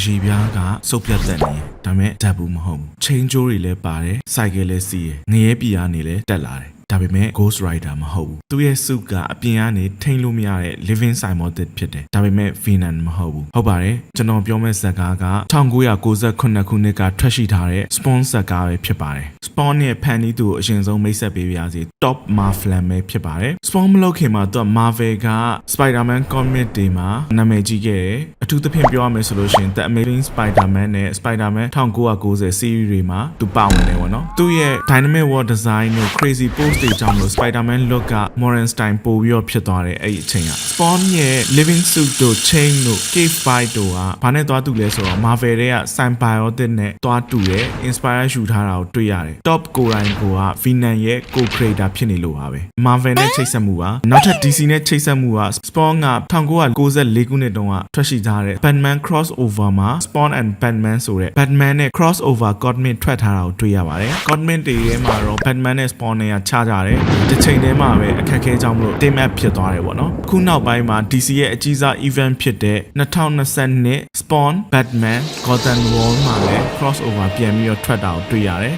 ရေပြားကစုပ်ပြတ်တက်နေဒါပေမဲ့ဓာတ်ဘူးမဟုတ်ဘူးချင်းကျိုးတွေလည်းပါတယ်စိုက်ကယ်လည်းစီးရငရဲပြည်ကနေလည်းတက်လာတယ်ဒါပေမဲ့ Ghost Rider မဟုတ်ဘူးသူရဲ့စုကအပြင်ကနေထိန်းလို့မရတဲ့ Living Symbiote ဖြစ်တယ်ဒါပေမဲ့ Venom မဟုတ်ဘူးဟုတ်ပါတယ်ကျွန်တော်ပြောမယ့်ဇာတ်ကားက1998ခုနှစ်ကထွက်ရှိထားတဲ့ Spawn ဇာတ်ကားပဲဖြစ်ပါတယ် Spawn ရဲ့ဖန်တီးသူကိုအရင်ဆုံးမိတ်ဆက်ပေးပါရစေ Top Marvel ပဲဖြစ်ပါတယ် Spawn မလုပ်ခင်မှာသူက Marvel က Spider-Man comic တွေမှာနာမည်ကြီးခဲ့တယ်အထူးသဖြင့်ပြောရမယ်ဆိုလို့ရှိရင် The Amazing Spider-Man နဲ့ Spider-Man 1990 series တွေမှာသူပါဝင်တယ်ပေါ့နော်သူရဲ့ Dynamic World Design နဲ့ Crazy Pose တွေကြောင့်လို့ Spider-Man look က Modern Style ပို့ပြီးတော့ဖြစ်သွားတယ်အဲ့ဒီအချိန်က Spawn ရဲ့ Living Suit တို့ Chain တို့ Cave Fight တို့ကဘာနဲ့သွားတူလဲဆိုတော့ Marvel တွေက Symbiote နဲ့သွားတူတယ် Inspire ယူထားတာကိုတွေ့ရတယ် Top ကိုယ်တိုင်က Venom ရဲ့ co-creator ဖြစ်နေလို့ပါပဲ Marvel နဲ့ချိတ်ဆက်မှုပါနောက်ထပ် DC နဲ့ချိတ်ဆက်မှုက Spawn က1994ခုနှစ်တုန်းကထွက်ရှိထားတဲ့ Batman crossover မှာ Spawn and Batman ဆိုတဲ့ Batman နဲ့ crossover comic ထွက်ထားတာကိုတွေ့ရပါတယ် comic တွေထဲမှာတော့ Batman နဲ့ Spawn နဲ့ခြားကြတယ်တစ်ချိန်တည်းမှာပဲအခက်အခဲကြောင့်မလို့ team up ဖြစ်သွားတယ်ပေါ့နော်ခုနောက်ပိုင်းမှာ DC ရဲ့အကြီးစား event ဖြစ်တဲ့2022 Spawn Batman Gotham World မှာလည်း crossover ပြန်ပြီးတော့ထွက်တာကိုတွေ့ရတယ်